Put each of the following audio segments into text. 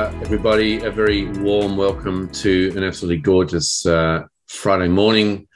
everybody. A very warm welcome to an absolutely gorgeous Friday morning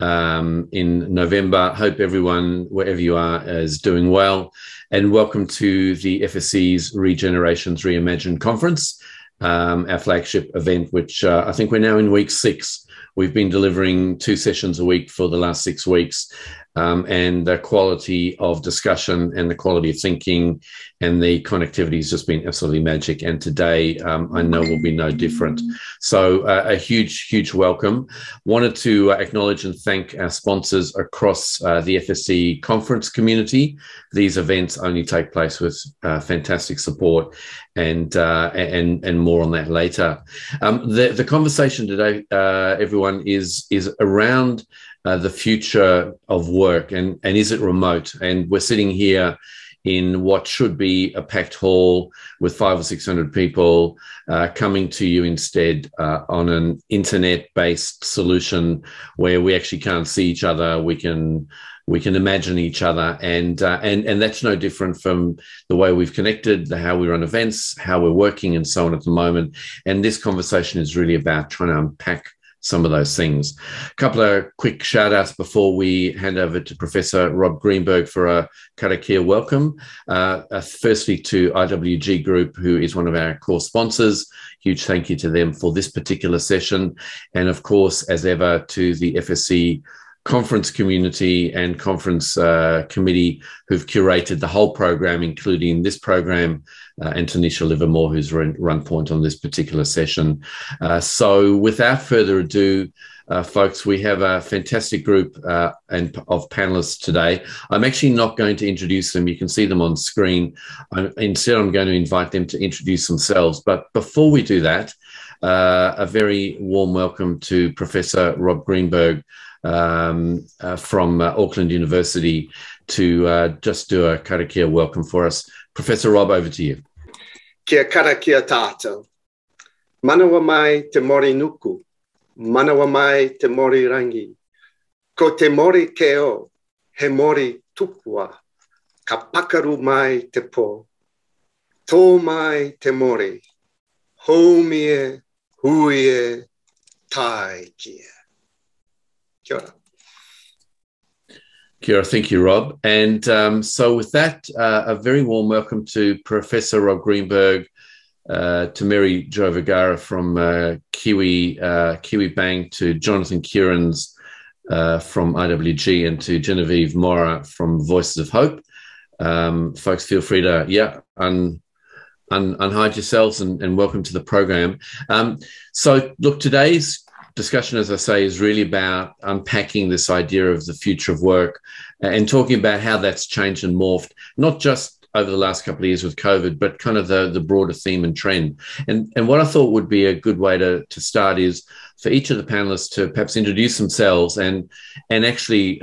in November. Hope everyone, wherever you are, is doing well. And welcome to the FSC's ReGenerations Reimagined conference, our flagship event, which I think we're now in week 6. We've been delivering 2 sessions a week for the last 6 weeks. And the quality of discussion and the quality of thinking and the connectivity has just been absolutely magic. And today, I know will be no different. So a huge, huge welcome. Wanted to acknowledge and thank our sponsors across the FSC conference community. These events only take place with fantastic support, and more on that later. The conversation today, everyone, is around the future of work and is it remote? And we're sitting here in what should be a packed hall with 500 or 600 people coming to you instead on an internet-based solution where we actually can't see each other. We can imagine each other, and that's no different from the way we've connected, how we run events, how we're working, and so on at the moment. And this conversation is really about trying to unpack some of those things. A couple of quick shout outs before we hand over to Professor Rob Greenberg for a karakia welcome. Firstly to IWG Group, who is one of our core sponsors. Huge thank you to them for this particular session. And of course, as ever, to the FSC conference community and conference committee who've curated the whole program, including this program, and Tanisha Livermore, who's run point on this particular session. So without further ado, folks, we have a fantastic group of panelists today. I'm actually not going to introduce them. You can see them on screen. Instead, I'm going to invite them to introduce themselves. But before we do that, a very warm welcome to Professor Rob Greenberg from Auckland University to just do a karakia welcome for us. Professor Rob, over to you. Kia karakia tātou. Manawa mai te mori nuku. Manawa mai te mori rangi. Ko te mori keo, he mori tupua. Ka pakaru mai te po. Tō mai te mori. Haumie, huie, tai kia. Kia ora. Kia ora, thank you, Rob. And so with that, a very warm welcome to Professor Rob Greenberg, to Mary Jo Vergara from KiwiBank, to Jonathan Kearins from IWG, and to Genevieve Mora from Voices of Hope. Folks, feel free to, unhide yourselves and welcome to the program. So look, today's discussion, as I say, is really about unpacking this idea of the future of work and talking about how that's changed and morphed, not just over the last couple of years with COVID, but kind of the broader theme and trend. And what I thought would be a good way to start is for each of the panelists to perhaps introduce themselves and actually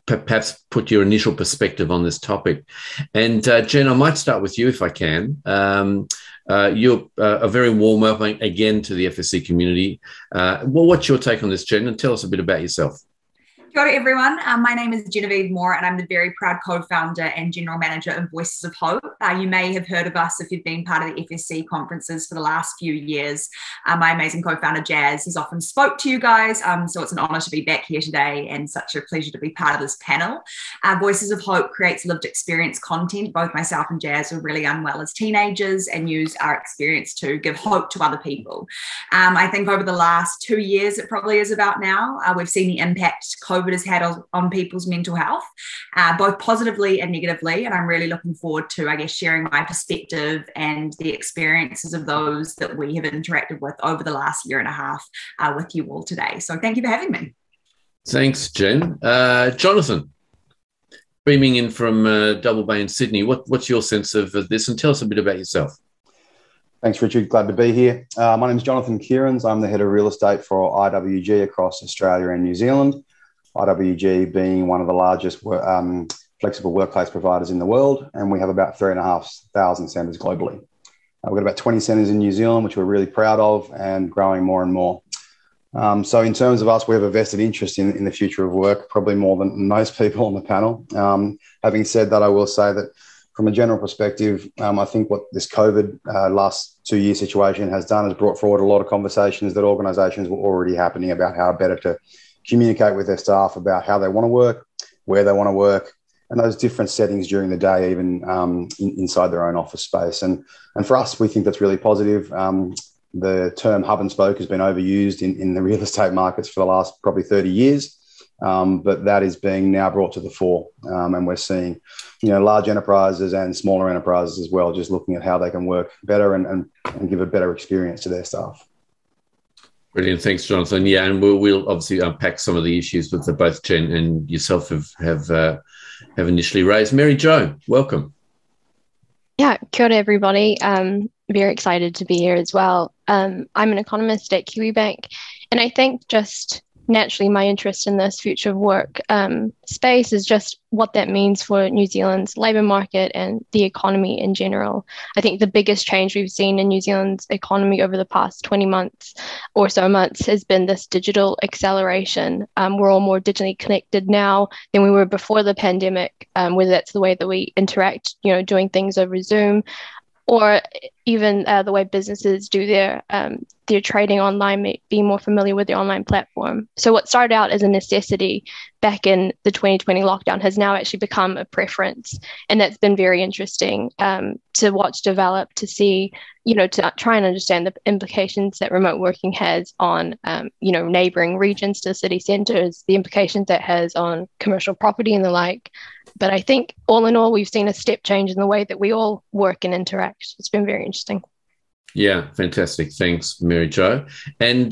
perhaps put your initial perspective on this topic. And Jen, I might start with you if I can. You're a very warm welcome again to the FSC community. Well, what's your take on this, Jen? And tell us a bit about yourself. Kia ora, everyone. My name is Genevieve Mora, and I'm the very proud co-founder and general manager of Voices of Hope. You may have heard of us if you've been part of the FSC conferences for the last few years. My amazing co-founder, Jazz, has often spoke to you guys, so it's an honour to be back here today and such a pleasure to be part of this panel. Voices of Hope creates lived experience content. Both myself and Jazz were really unwell as teenagers and use our experience to give hope to other people. I think over the last 2 years, it probably is about now, we've seen the impact COVID has had on people's mental health, both positively and negatively. And I'm really looking forward to, I guess, sharing my perspective and the experiences of those that we have interacted with over the last year and a half with you all today. So thank you for having me. Thanks, Jen. Jonathan, beaming in from Double Bay in Sydney, what's your sense of this? And tell us a bit about yourself. Thanks, Richard. Glad to be here. My name is Jonathan Kearins. I'm the head of real estate for IWG across Australia and New Zealand. IWG being one of the largest flexible workplace providers in the world, and we have about 3,500 centres globally. We've got about 20 centres in New Zealand, which we're really proud of and growing more and more. So in terms of us, we have a vested interest in the future of work, probably more than most people on the panel. Having said that, I will say that from a general perspective, I think what this COVID last 2-year situation has done is brought forward a lot of conversations that organisations were already happening about how better to communicate with their staff about how they want to work, where they want to work, and those different settings during the day, even inside their own office space. And for us, we think that's really positive. The term hub and spoke has been overused in the real estate markets for the last probably 30 years. But that is being now brought to the fore. And we're seeing, large enterprises and smaller enterprises as well, just looking at how they can work better and give a better experience to their staff. Brilliant. Thanks, Jonathan. Yeah, and we'll obviously unpack some of the issues that both Jen and yourself have initially raised. Mary Jo, welcome. Yeah, kia ora, everybody. Very excited to be here as well. I'm an economist at KiwiBank, and I think just naturally my interest in this future of work space is just what that means for New Zealand's labour market and the economy in general. I think the biggest change we've seen in New Zealand's economy over the past 20 months or so months has been this digital acceleration. We're all more digitally connected now than we were before the pandemic, whether that's the way that we interact, doing things over Zoom, or even the way businesses do their trading online, may be more familiar with the online platform. So what started out as a necessity back in the 2020 lockdown has now actually become a preference. And that's been very interesting to watch develop, to see, to try and understand the implications that remote working has on, neighbouring regions to city centres, the implications that has on commercial property and the like. But I think all in all, we've seen a step change in the way that we all work and interact. It's been very interesting. Yeah, fantastic. Thanks, Mary Jo. And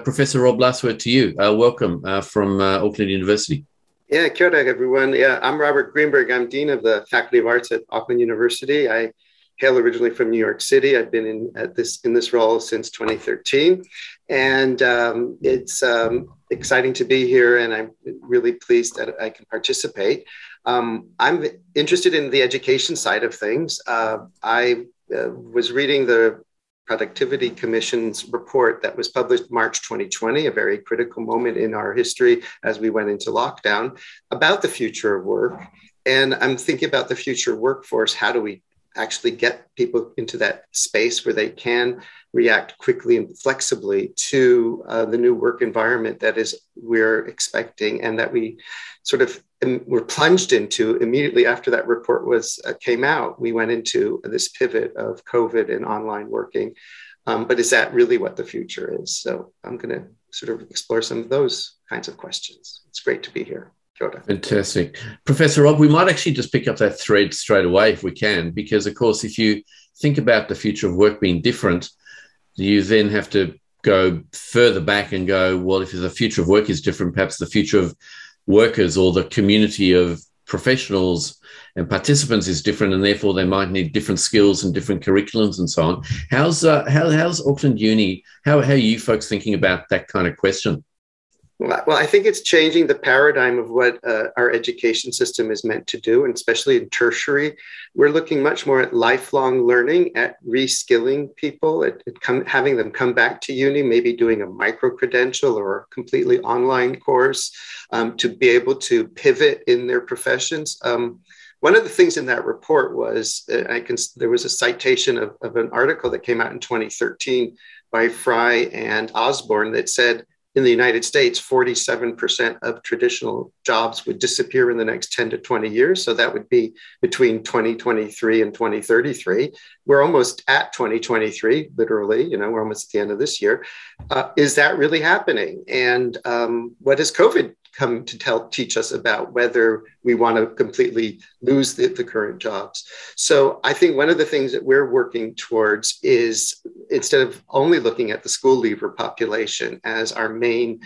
Professor Rob, last word to you. Welcome from Auckland University. Yeah, kia ora, everyone. Yeah, I'm Robert Greenberg. I'm Dean of the Faculty of Arts at Auckland University. I hail originally from New York City. I've been in this role since 2013. And it's exciting to be here, and I'm really pleased that I can participate. I'm interested in the education side of things. I was reading the Productivity Commission's report that was published March 2020, a very critical moment in our history as we went into lockdown, about the future of work. And I'm thinking about the future workforce. How do we actually get people into that space where they can react quickly and flexibly to the new work environment that we're expecting, and that we sort of were plunged into immediately after that report came out. We went into this pivot of COVID and online working. But is that really what the future is? So I'm going to sort of explore some of those kinds of questions. It's great to be here. Kia ora. Fantastic. Professor Rob, we might actually just pick up that thread straight away if we can, because, of course, if you think about the future of work being different, you then have to go further back and go, well, if the future of work is different, perhaps the future of workers or the community of professionals and participants is different, and therefore they might need different skills and different curriculums and so on. How's Auckland Uni, how are you folks thinking about that kind of question? Well, I think it's changing the paradigm of what our education system is meant to do, and especially in tertiary. We're looking much more at lifelong learning, at reskilling people, at having them come back to uni, maybe doing a micro-credential or a completely online course to be able to pivot in their professions. One of the things in that report was, there was a citation of an article that came out in 2013 by Fry and Osborne that said, in the United States, 47% of traditional jobs would disappear in the next 10 to 20 years. So that would be between 2023 and 2033. We're almost at 2023, literally, we're almost at the end of this year. Is that really happening? And what has COVID come to teach us about whether we want to completely lose the current jobs? So I think one of the things that we're working towards is, instead of only looking at the school leaver population as our main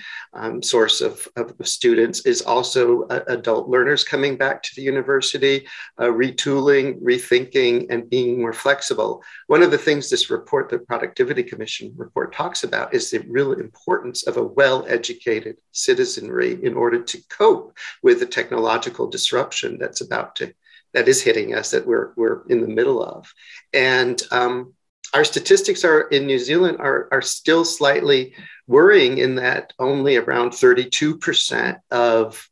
source of students, is also adult learners coming back to the university, retooling, rethinking, and being more flexible. One of the things this report, the Productivity Commission report, talks about is the real importance of a well-educated citizenry in order to cope with the technological disruption that is hitting us, that we're in the middle of. And our statistics in New Zealand are still slightly worrying, in that only around 32% of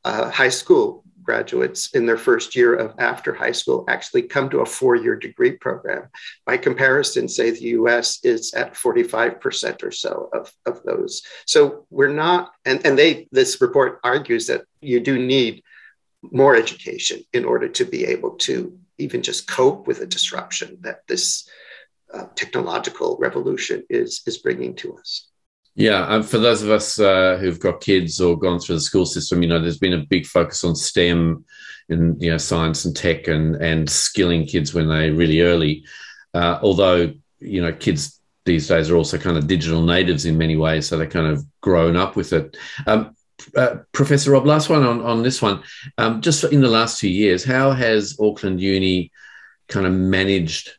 high school graduates in their first year of after high school actually come to a 4-year degree program. By comparison, say the US is at 45% or so of those. So we're not, and this report argues that you do need more education in order to be able to even just cope with the disruption that this technological revolution is bringing to us. Yeah, for those of us who've got kids or gone through the school system, there's been a big focus on STEM and science and tech and skilling kids when they're really early. Although kids these days are also kind of digital natives in many ways, so they're kind of grown up with it. Professor Rob, last one on this one. Just in the last 2 years, how has Auckland Uni kind of managed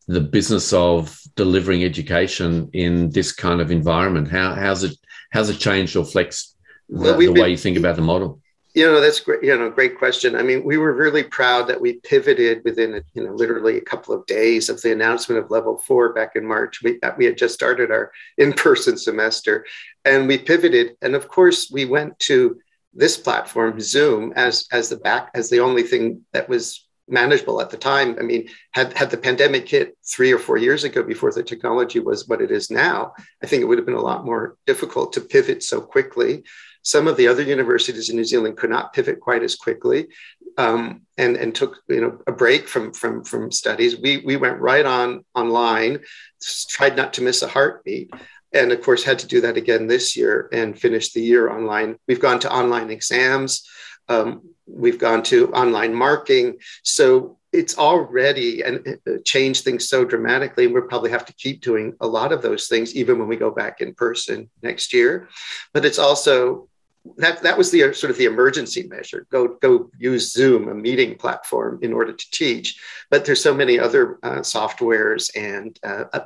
the business of delivering education in this kind of environment? How's it changed or flexed the way you think about the model? That's great. Great question. I mean, we were really proud that we pivoted within, literally a couple of days of the announcement of level 4 back in March. We had just started our in-person semester, and we pivoted. And of course, we went to this platform, Zoom, as the only thing that was manageable at the time. I mean, had the pandemic hit 3 or 4 years ago before the technology was what it is now, I think it would have been a lot more difficult to pivot so quickly. Some of the other universities in New Zealand could not pivot quite as quickly, and took a break from studies. We went right online, tried not to miss a heartbeat, and of course had to do that again this year and finish the year online. We've gone to online exams. We've gone to online marking. So it's already changed things so dramatically. And we'll probably have to keep doing a lot of those things, even when we go back in person next year. But it's also, that was the sort of the emergency measure. Go use Zoom, a meeting platform, in order to teach. But there's so many other softwares, and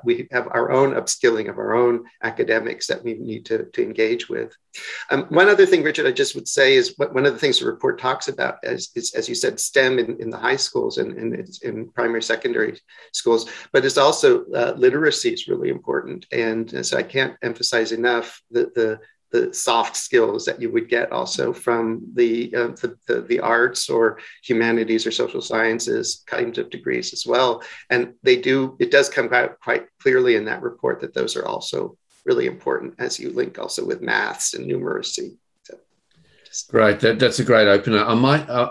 we have our own upskilling of our own academics that we need to engage with. One other thing, Richard, I just would say is one of the things the report talks about is, as you said, STEM in the high schools and in primary, secondary schools, but it's also literacy is really important. And so I can't emphasize enough the soft skills that you would get also from the arts or humanities or social sciences kinds of degrees as well. And it does come out quite clearly in that report that those are also really important as you link also with maths and numeracy. So, great, that's a great opener. I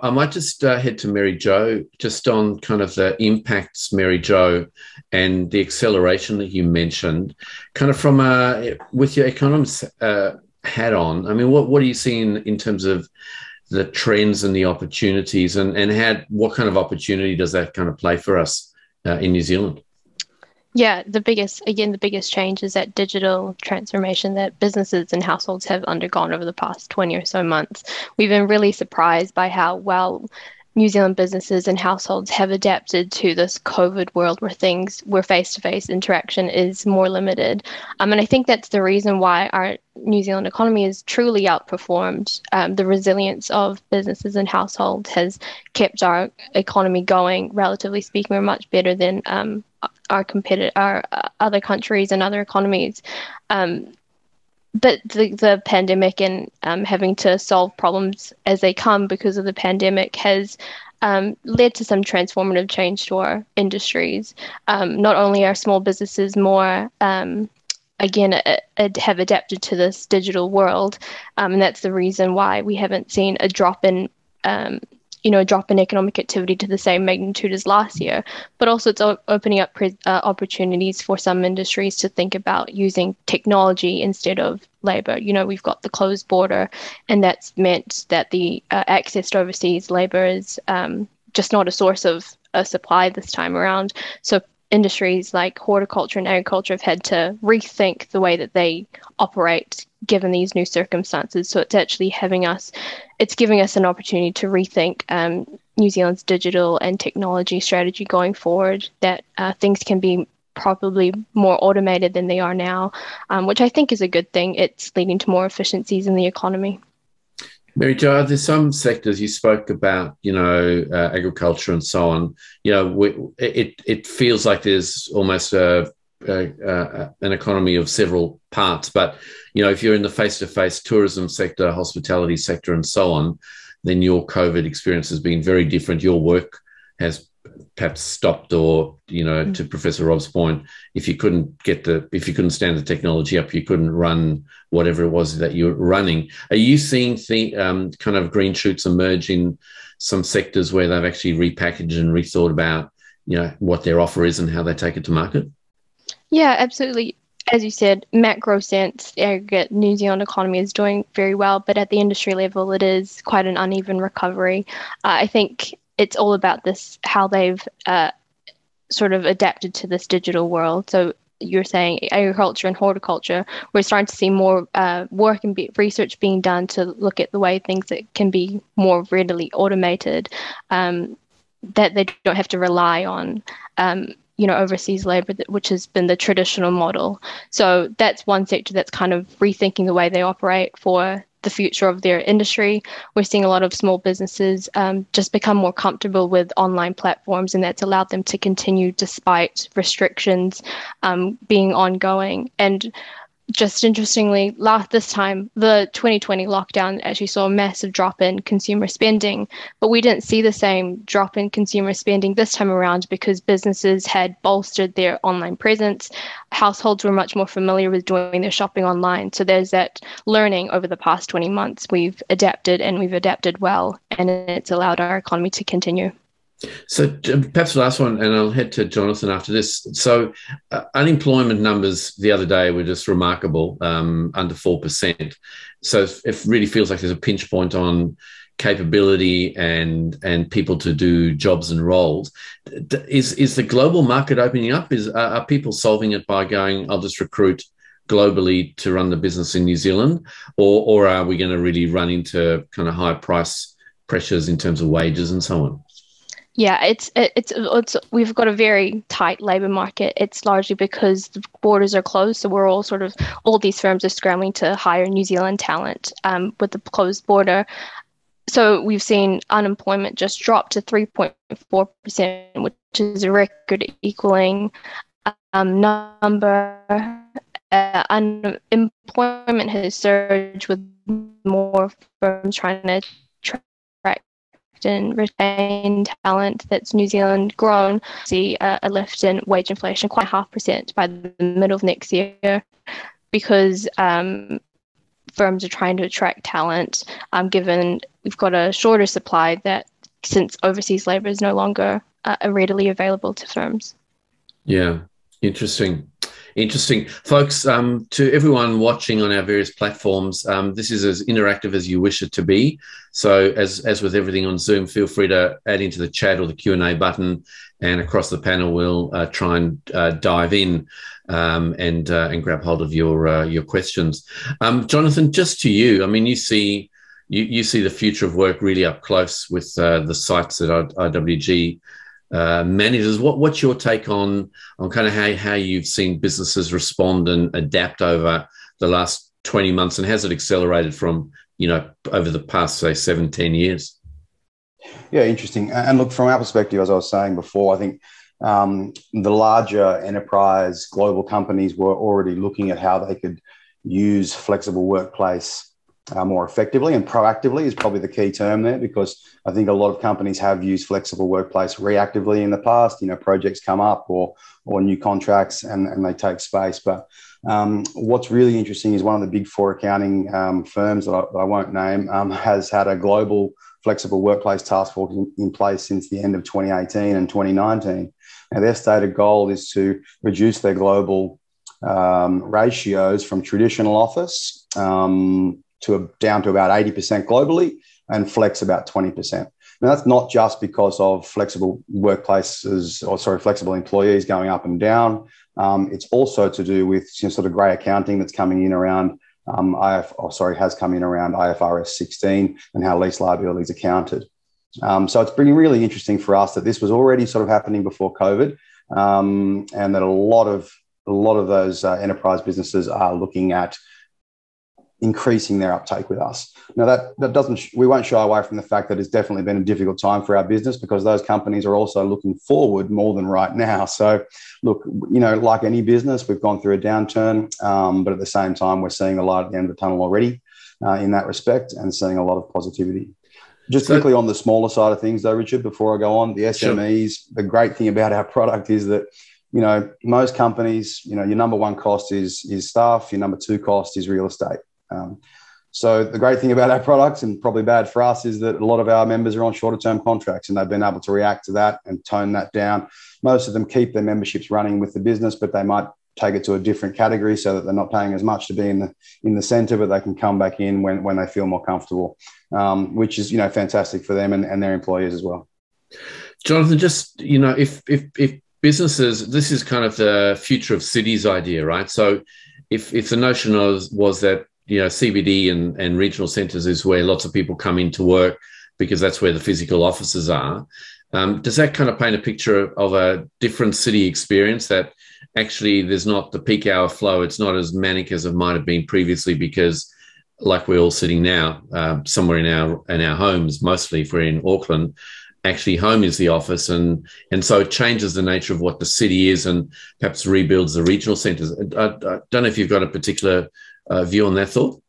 might just head to Mary Jo, just on kind of the impacts, Mary Jo, and the acceleration that you mentioned, kind of from with your Economist hat on. I mean, what are you seeing in terms of the trends and the opportunities, and what kind of opportunity does that kind of play for us in New Zealand? Yeah, the biggest change is that digital transformation that businesses and households have undergone over the past 20 or so months. We've been really surprised by how well New Zealand businesses and households have adapted to this COVID world where face-to-face interaction is more limited. And I think that's the reason why our New Zealand economy has truly outperformed. The resilience of businesses and households has kept our economy going. Relatively speaking, we're much better than our other countries and other economies. But the pandemic and having to solve problems as they come because of the pandemic has led to some transformative change to our industries. Not only are small businesses more, have adapted to this digital world, and that's the reason why we haven't seen a drop in economic activity to the same magnitude as last year, but also it's opening up opportunities for some industries to think about using technology instead of labor. We've got the closed border, and that's meant that the access to overseas labor is just not a source of a supply this time around. So industries like horticulture and agriculture have had to rethink the way that they operate given these new circumstances. So it's actually giving us an opportunity to rethink New Zealand's digital and technology strategy going forward, that things can be probably more automated than they are now, which I think is a good thing. It's leading to more efficiencies in the economy. Mary Jo, there's some sectors you spoke about, agriculture and so on. It feels like there's almost an economy of several parts. But if you're in the face-to-face tourism sector, hospitality sector, and so on, then your COVID experience has been very different. Your work has perhaps stopped, or, to Professor Rob's point, if you couldn't stand the technology up, you couldn't run whatever it was that you're running. Are you seeing kind of green shoots emerge in some sectors where they've actually repackaged and rethought about, what their offer is and how they take it to market? Yeah, absolutely. As you said, macro sense, aggregate New Zealand economy is doing very well, but at the industry level, it is quite an uneven recovery. I think it's all about this, how they've sort of adapted to this digital world. So you're saying agriculture and horticulture, we're starting to see more work and research being done to look at the way things that can be more readily automated, that they don't have to rely on overseas labor, which has been the traditional model. So that's one sector that's kind of rethinking the way they operate for the future of their industry. We're seeing a lot of small businesses just become more comfortable with online platforms, and that's allowed them to continue despite restrictions being ongoing. And just interestingly, this time, the 2020 lockdown actually saw a massive drop in consumer spending, but we didn't see the same drop in consumer spending this time around because businesses had bolstered their online presence. Households were much more familiar with doing their shopping online. So there's that learning over the past 20 months. We've adapted, and we've adapted well, and it's allowed our economy to continue. So perhaps the last one, and I'll head to Jonathan after this. So unemployment numbers the other day were just remarkable, under 4%. So it really feels like there's a pinch point on capability and people to do jobs and roles. Is the global market opening up? Are people solving it by going, I'll just recruit globally to run the business in New Zealand, or are we going to really run into kind of high price pressures in terms of wages and so on? Yeah, it's we've got a very tight labour market. It's largely because the borders are closed, so we're all these firms are scrambling to hire New Zealand talent with the closed border. So we've seen unemployment just drop to 3.4%, which is a record equaling number. Unemployment has surged with more firms trying to attract and retain talent. That's New Zealand grown. See a lift in wage inflation, quite 0.5% by the middle of next year, because firms are trying to attract talent, given we've got a shorter supply, that since overseas labour is no longer readily available to firms. Yeah, interesting. Folks, to everyone watching on our various platforms, this is as interactive as you wish it to be. So as with everything on Zoom, feel free to add into the chat or the Q&A button, and across the panel we'll try and dive in and grab hold of your questions. Jonathan, just to you, I mean, you see the future of work really up close with the sites that IWG managers. What's your take on kind of how you've seen businesses respond and adapt over the last 20 months, and has it accelerated from over the past, say, 7-10 years? Yeah, interesting. And look, from our perspective, as I was saying before, I think the larger enterprise global companies were already looking at how they could use flexible workplace more effectively, and proactively is probably the key term there, because I think a lot of companies have used flexible workplace reactively in the past. Projects come up or new contracts and they take space. But what's really interesting is one of the big four accounting firms that I won't name has had a global flexible workplace task force in place since the end of 2018 and 2019. Now, their stated goal is to reduce their global ratios from traditional office down to about 80% globally, and flex about 20%. Now, that's not just because of flexible flexible employees going up and down. It's also to do with sort of grey accounting that's coming in around has come in around IFRS 16 and how lease liabilities are counted. So it's been really interesting for us that this was already sort of happening before COVID, and that a lot of those enterprise businesses are looking at increasing their uptake with us. Now, that doesn't, we won't shy away from the fact that it's definitely been a difficult time for our business, because those companies are also looking forward more than right now. So look, like any business, we've gone through a downturn, but at the same time, we're seeing a light at the end of the tunnel already in that respect, and seeing a lot of positivity. Just quickly on the smaller side of things, though, Richard, before I go on, the SMEs, sure. The great thing about our product is that, you know, most companies, you know, your number one cost is staff, your number two cost is real estate. So the great thing about our products, and probably bad for us, is that a lot of our members are on shorter term contracts, and they've been able to react to that and tone that down. Most of them keep their memberships running with the business, but they might take it to a different category so that they're not paying as much to be in the centre, but they can come back in when they feel more comfortable, which is, you know, fantastic for them and their employees as well. Jonathan, just, you know, if businesses, this is kind of the future of cities idea, right? So if the notion was that, you know, CBD and regional centres is where lots of people come into work because that's where the physical offices are. Does that kind of paint a picture of a different city experience, that actually there's not the peak hour flow? It's not as manic as it might have been previously because, like we're all sitting now, somewhere in our homes, mostly if we're in Auckland, actually home is the office. And so it changes the nature of what the city is and perhaps rebuilds the regional centres. I don't know if you've got a particular view on that thought?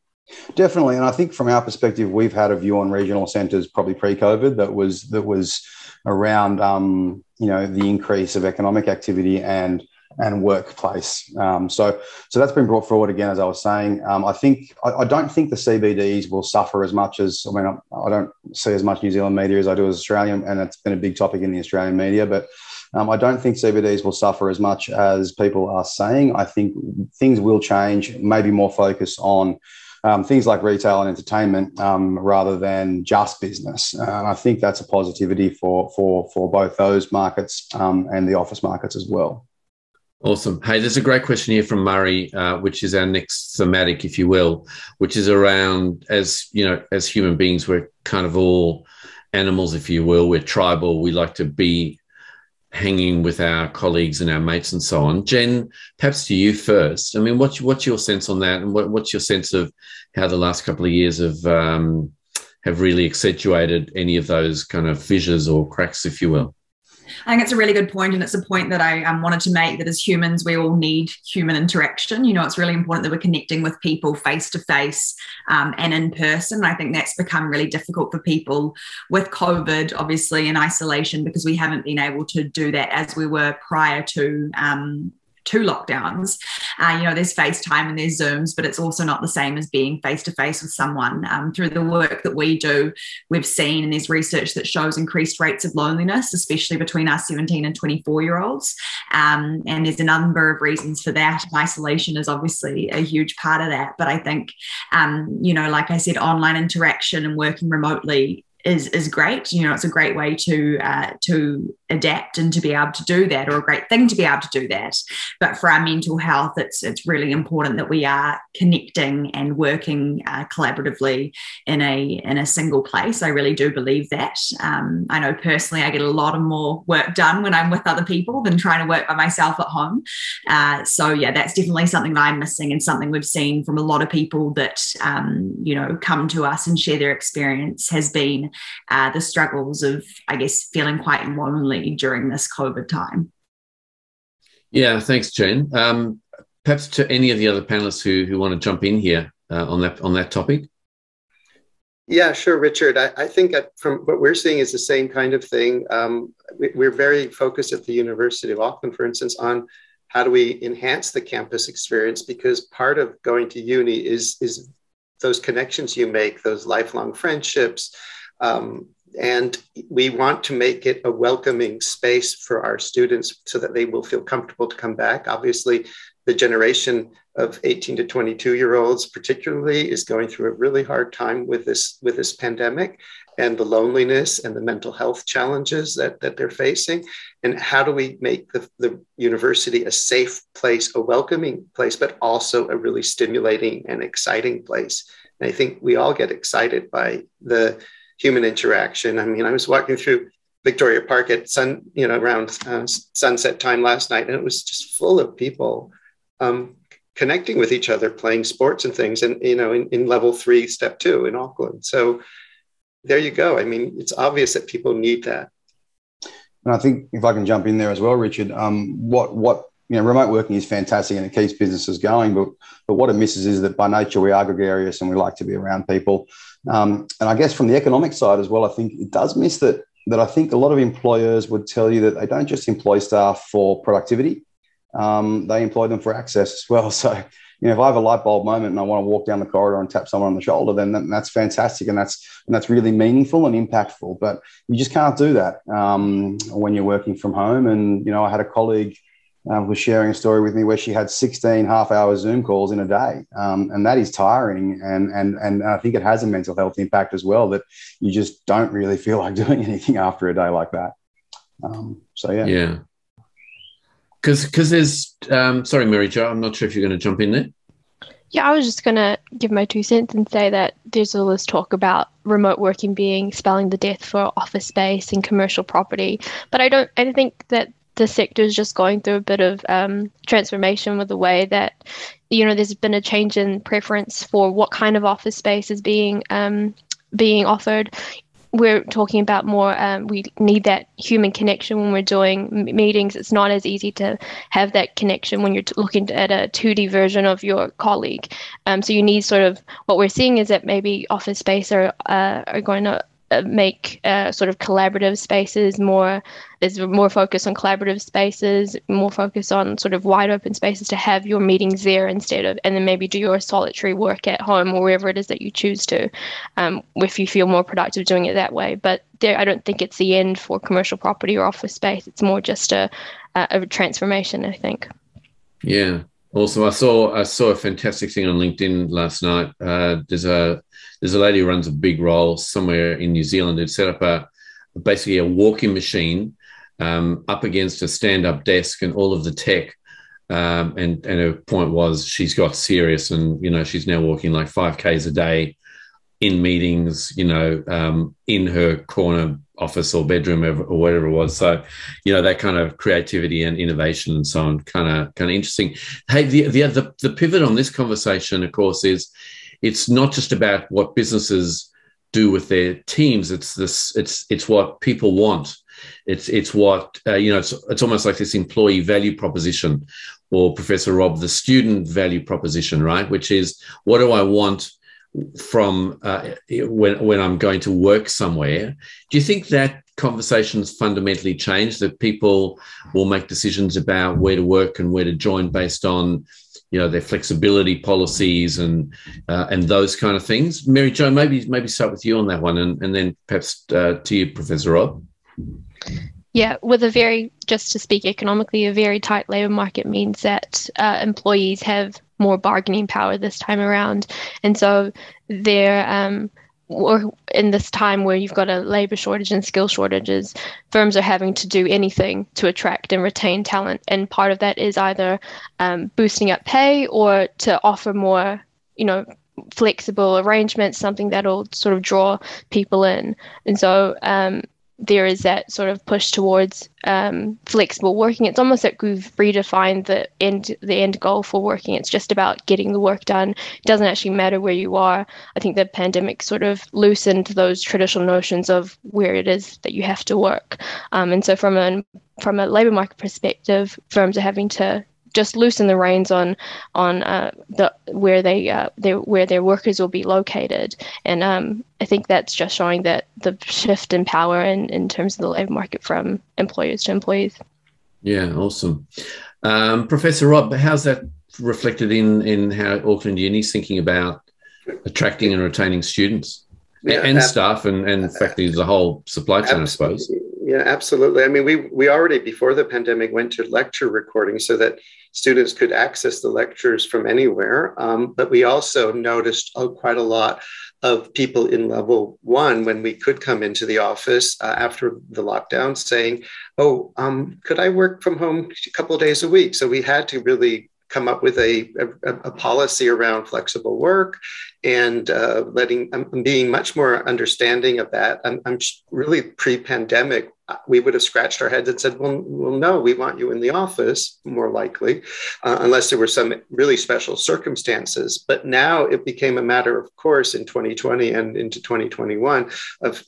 Definitely. And I think from our perspective, we've had a view on regional centres probably pre-COVID that was around, you know, the increase of economic activity and workplace. So that's been brought forward again, as I was saying. I don't think the CBDs will suffer as much as, I mean, I don't see as much New Zealand media as I do as Australian, and it's been a big topic in the Australian media, but I don't think CBDs will suffer as much as people are saying. I think things will change, maybe more focus on things like retail and entertainment rather than just business. I think that's a positivity for both those markets and the office markets as well. Awesome. Hey, there's a great question here from Murray, which is our next thematic, if you will, which is around, as you know, as human beings, we're kind of all animals, if you will. We're tribal. We like to be hanging with our colleagues and our mates and so on. Jen, perhaps to you first. I mean, what's your sense on that, and what's your sense of how the last couple of years have really accentuated any of those kind of fissures or cracks, if you will? I think it's a really good point, and it's a point that I wanted to make, that as humans, we all need human interaction. You know, it's really important that we're connecting with people face to face and in person. I think that's become really difficult for people with COVID, obviously in isolation, because we haven't been able to do that as we were prior to lockdowns. You know, there's FaceTime and there's Zooms, but it's also not the same as being face-to-face with someone. Through the work that we do, we've seen, and there's research that shows increased rates of loneliness, especially between our 17 and 24-year-olds. And there's a number of reasons for that. Isolation is obviously a huge part of that. But I think, you know, like I said, online interaction and working remotely is great. You know, it's a great way to adapt and to be able to do that, or a great thing to be able to do that. But for our mental health, it's really important that we are connecting and working collaboratively in a single place. I really do believe that. I know personally I get a lot more work done when I'm with other people than trying to work by myself at home. So yeah, that's definitely something that I'm missing, and something we've seen from a lot of people that, you know, come to us and share their experience, has been the struggles of, I guess, feeling quite lonely during this COVID time. Yeah, thanks, Jen. Perhaps to any of the other panelists who want to jump in here on that topic. Yeah, sure, Richard. I think from what we're seeing is the same kind of thing. We're very focused at the University of Auckland, for instance, on how do we enhance the campus experience, because part of going to uni is those connections you make, those lifelong friendships. And we want to make it a welcoming space for our students so that they will feel comfortable to come back. Obviously, the generation of 18 to 22-year-olds particularly is going through a really hard time with this pandemic, and the loneliness and the mental health challenges that they're facing. And how do we make the university a safe place, a welcoming place, but also a really stimulating and exciting place? And I think we all get excited by the human interaction. I mean, I was walking through Victoria Park at around sunset time last night, and it was just full of people connecting with each other, playing sports and things, and, you know, in level 3, step 2 in Auckland. So there you go. I mean, it's obvious that people need that. And I think if I can jump in there as well, Richard, what remote working is fantastic and it keeps businesses going, but what it misses is that by nature we are gregarious and we like to be around people. And I guess from the economic side as well, I think it does miss that I think a lot of employers would tell you that they don't just employ staff for productivity, they employ them for access as well. So, if I have a light bulb moment and I want to walk down the corridor and tap someone on the shoulder, then that's fantastic and that's really meaningful and impactful. But you just can't do that when you're working from home. And, I had a colleague was sharing a story with me where she had 16 half-hour Zoom calls in a day. And that is tiring. And I think it has a mental health impact as well, that you just don't really feel like doing anything after a day like that. Yeah. Because there's, sorry, Mary Jo, I'm not sure if you're going to jump in there. Yeah, I was just going to give my 2 cents and say that there's all this talk about remote working spelling the death for office space and commercial property. But I think that the sector is just going through a bit of transformation with the way that, there's been a change in preference for what kind of office space is being offered. We're talking about more, we need that human connection when we're doing meetings. It's not as easy to have that connection when you're looking at a 2D version of your colleague. So you need what we're seeing is that maybe office space are going to make sort of collaborative spaces more. There's more focus on collaborative spaces, more focus on sort of wide open spaces to have your meetings there instead of, and then maybe do your solitary work at home or wherever it is that you choose to, if you feel more productive doing it that way. But I don't think it's the end for commercial property or office space. It's more just a transformation, I think. Yeah. Awesome. I saw a fantastic thing on LinkedIn last night. There's a lady who runs a big role somewhere in New Zealand who'd set up basically a walk-in machine up against a stand-up desk and all of the tech. And her point was she's got serious and, she's now walking like 5Ks a day in meetings, in her corner office or bedroom or whatever it was. So, that kind of creativity and innovation and so on, kind of interesting. Hey, the pivot on this conversation, of course, is it's not just about what businesses do with their teams. It's what people want. It's what, it's almost like this employee value proposition, or Professor Rob, the student value proposition, right? Which is, what do I want from when I'm going to work somewhere? Do you think that conversations fundamentally change, that people will make decisions about where to work and where to join based on, their flexibility policies and those kind of things? Mary Jo, maybe start with you on that one, and then perhaps to you, Professor Rob. Yeah, just to speak economically, a very tight labour market means that employees have more bargaining power this time around. And so they're, or in this time where you've got a labour shortage and skill shortages, firms are having to do anything to attract and retain talent. And part of that is either boosting up pay or to offer more, flexible arrangements, something that'll sort of draw people in. And so there is that sort of push towards flexible working. It's almost like we've redefined the end goal for working. It's just about getting the work done. It doesn't actually matter where you are. I think the pandemic sort of loosened those traditional notions of where it is that you have to work. And so from a labour market perspective, firms are having to just loosen the reins on where their workers will be located, and I think that's just showing that the shift in power in terms of the labour market from employers to employees. Yeah, awesome. Professor Rob, how's that reflected in how Auckland Uni's thinking about attracting and retaining students and staff, and in fact the whole supply chain, I suppose? Yeah, absolutely. I mean, we already before the pandemic went to lecture recording so that students could access the lectures from anywhere. But we also noticed quite a lot of people in level 1 when we could come into the office after the lockdown saying, could I work from home a couple of days a week? So we had to really come up with a policy around flexible work and being much more understanding of that. I'm really pre-pandemic, we would have scratched our heads and said, well, no, we want you in the office, more likely, unless there were some really special circumstances. But now it became a matter of course in 2020 and into 2021 of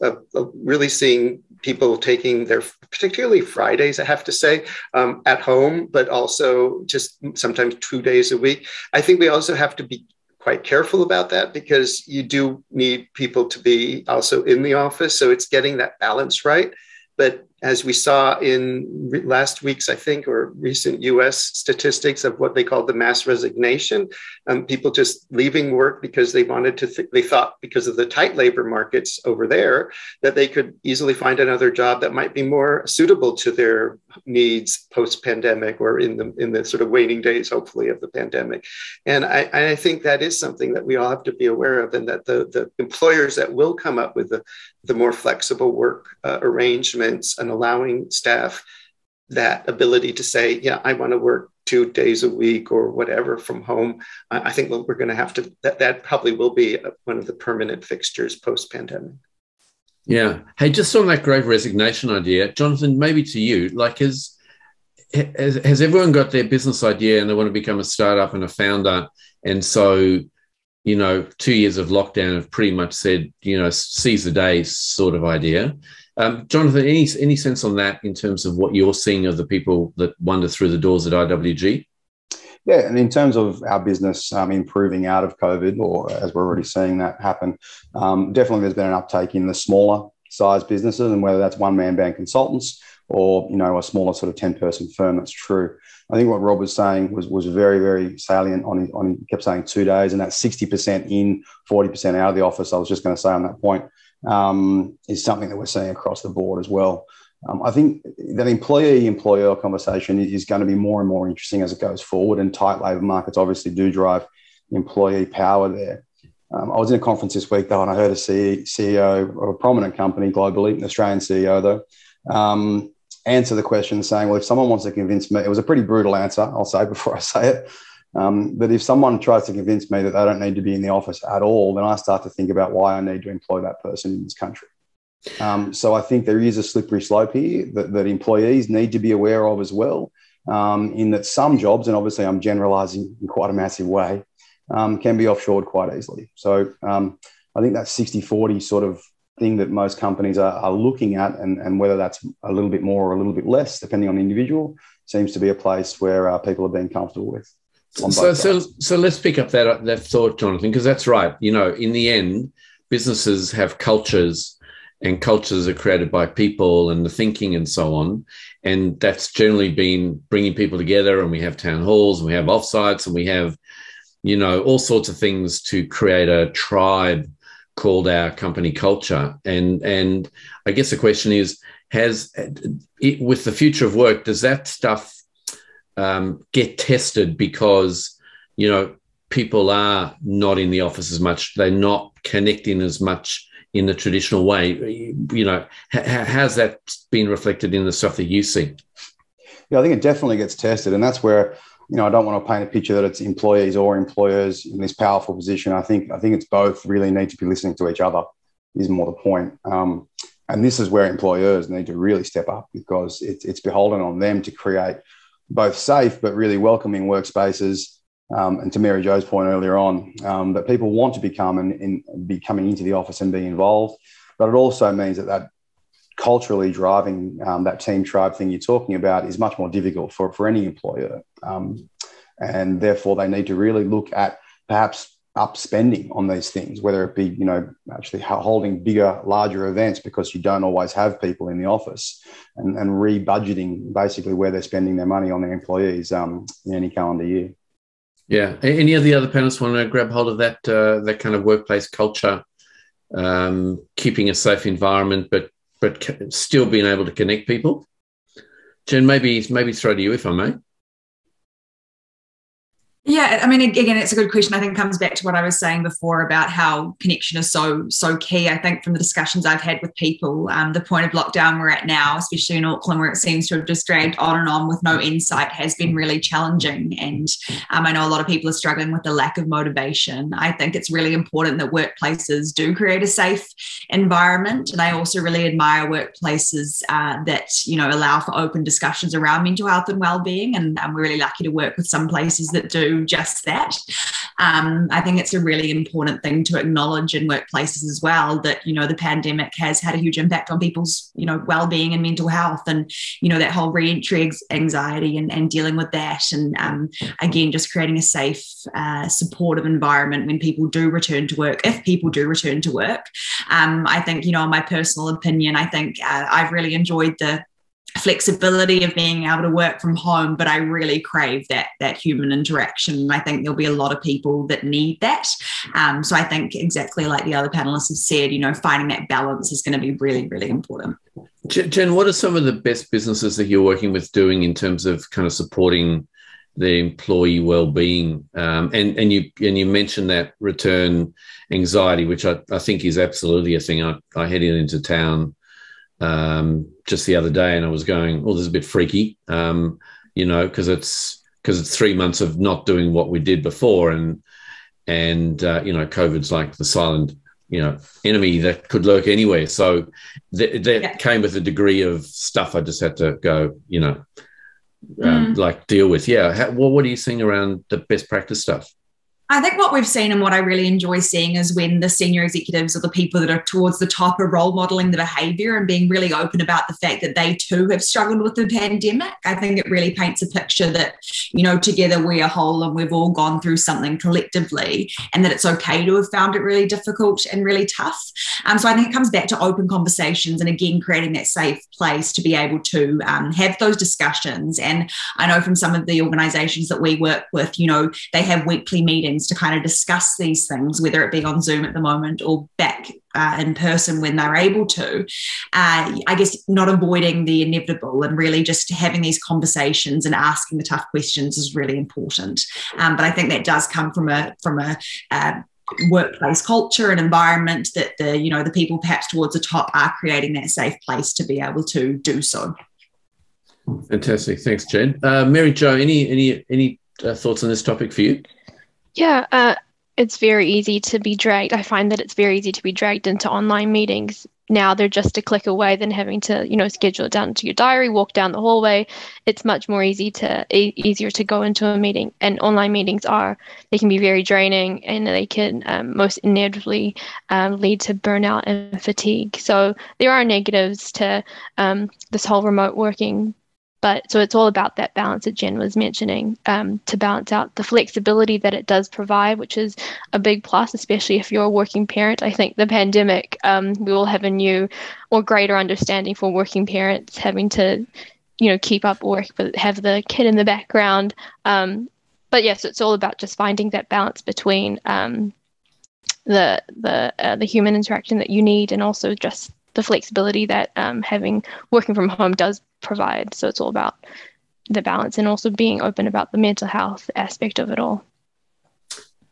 really seeing people taking their, particularly Fridays, I have to say, at home, but also just sometimes 2 days a week. I think we also have to be quite careful about that, because you do need people to be also in the office. So it's getting that balance right. But as we saw in last week's, I think, or recent US statistics of what they called the mass resignation, people just leaving work because they wanted to, they thought because of the tight labor markets over there, that they could easily find another job that might be more suitable to their needs post-pandemic, or in the sort of waning days, hopefully, of the pandemic. And I think that is something that we all have to be aware of, and that the employers that will come up with the more flexible work arrangements and allowing staff that ability to say, yeah, I want to work 2 days a week or whatever from home. I think we're going to have to, that probably will be one of the permanent fixtures post-pandemic. Yeah. Hey, just on that great resignation idea, Jonathan, maybe to you, like has everyone got their business idea and they want to become a startup and a founder? And so, 2 years of lockdown have pretty much said, seize the day sort of idea. Jonathan, any sense on that in terms of what you're seeing of the people that wander through the doors at IWG? Yeah, and in terms of our business improving out of COVID, or as we're already seeing that happen, definitely there's been an uptake in the smaller size businesses, and whether that's one-man band consultants or, a smaller sort of 10-person firm, that's true. I think what Rob was saying was very, very salient on he kept saying 2 days, and that's 60% in, 40% out of the office. I was just going to say on that point, is something that we're seeing across the board as well. I think that employee-employer conversation is going to be more and more interesting as it goes forward, and tight labour markets obviously do drive employee power there. I was in a conference this week, though, and I heard a CEO of a prominent company globally, an Australian CEO, though, answer the question saying, well, if someone wants to convince me, it was a pretty brutal answer, I'll say before I say it, but if someone tries to convince me that they don't need to be in the office at all, then I start to think about why I need to employ that person in this country. So I think there is a slippery slope here that employees need to be aware of as well, in that some jobs, and obviously I'm generalising in quite a massive way, can be offshored quite easily. So I think that 60-40 sort of thing that most companies are looking at, and whether that's a little bit more or a little bit less, depending on the individual, seems to be a place where people are being comfortable with. So let's pick up that thought, Jonathan, because that's right. In the end, businesses have cultures, and cultures are created by people and the thinking and so on. And that's generally been bringing people together, and we have town halls, and we have offsites, and we have, all sorts of things to create a tribe called our company culture. And I guess the question is, with the future of work, does that stuff get tested? Because, people are not in the office as much. They're not connecting as much in the traditional way. How's that been reflected in the stuff that you see? Yeah, I think it definitely gets tested. And that's where, I don't want to paint a picture that it's employees or employers in this powerful position. I think it's both really need to be listening to each other, is more the point. And this is where employers need to really step up, because it's beholden on them to create both safe but really welcoming workspaces. And to Mary Jo's point earlier on, that people want to become and be coming into the office and be involved. But it also means that culturally driving that team tribe thing you're talking about is much more difficult for any employer. And therefore, they need to really look at perhaps up spending on these things, whether it be, actually holding bigger, larger events because you don't always have people in the office, and re-budgeting basically where they're spending their money on their employees in any calendar year. Yeah. Any of the other panelists want to grab hold of that kind of workplace culture, keeping a safe environment, but still being able to connect people? Jen, maybe throw to you, if I may. Yeah, I mean, again, it's a good question. I think it comes back to what I was saying before about how connection is so key. I think from the discussions I've had with people, the point of lockdown we're at now, especially in Auckland, where it seems to have just dragged on and on with no insight, has been really challenging. And I know a lot of people are struggling with the lack of motivation. I think it's really important that workplaces do create a safe environment. And I also really admire workplaces that, allow for open discussions around mental health and wellbeing. And we're really lucky to work with some places that do. do just that. I think it's a really important thing to acknowledge in workplaces as well, that, you know, the pandemic has had a huge impact on people's, you know, well-being and mental health, and, you know, that whole re-entry anxiety and dealing with that. And again, just creating a safe, supportive environment when people do return to work, if people do return to work. I think, you know, in my personal opinion, I think I've really enjoyed the flexibility of being able to work from home, but I really crave that human interaction. And I think there'll be a lot of people that need that. So I think, exactly like the other panelists have said, you know, finding that balance is going to be really, really important. Jen, what are some of the best businesses that you're working with doing in terms of kind of supporting the employee well-being? And you mentioned that return anxiety, which I think is absolutely a thing. I headed into town just the other day, and I was going, "Oh, this is a bit freaky," you know, because it's 3 months of not doing what we did before, and you know, COVID's like the silent, you know, enemy that could lurk anywhere. So that came with a degree of stuff I just had to go, you know, like deal with. Yeah, what are you seeing around the best practice stuff? I think what we've seen, and what I really enjoy seeing, is when the senior executives or the people that are towards the top are role modeling the behaviour and being really open about the fact that they too have struggled with the pandemic. I think it really paints a picture that, you know, together we are whole and we've all gone through something collectively, and that it's okay to have found it really difficult and really tough. So I think it comes back to open conversations, and again, creating that safe place to be able to have those discussions. And I know from some of the organisations that we work with, you know, they have weekly meetings to kind of discuss these things, whether it be on Zoom at the moment or back in person when they're able to. I guess not avoiding the inevitable, and really just having these conversations and asking the tough questions is really important. But I think that does come from a workplace culture and environment that the people perhaps towards the top are creating that safe place to be able to do so. Fantastic, thanks, Jen. Mary Jo, any thoughts on this topic for you? Yeah, it's very easy to be dragged. I find that it's very easy to be dragged into online meetings. Now they're just a click away than having to, you know, schedule it down to your diary, walk down the hallway. It's much more easier to go into a meeting. And online meetings they can be very draining, and they can most inevitably lead to burnout and fatigue. So there are negatives to this whole remote working. But so it's all about that balance that Jen was mentioning, to balance out the flexibility that it does provide, which is a big plus, especially if you're a working parent. I think the pandemic, we all have a new or greater understanding for working parents having to, you know, keep up work but have the kid in the background. But yes, it's all about just finding that balance between the human interaction that you need, and also just the flexibility that working from home does provide. So it's all about the balance, and also being open about the mental health aspect of it all.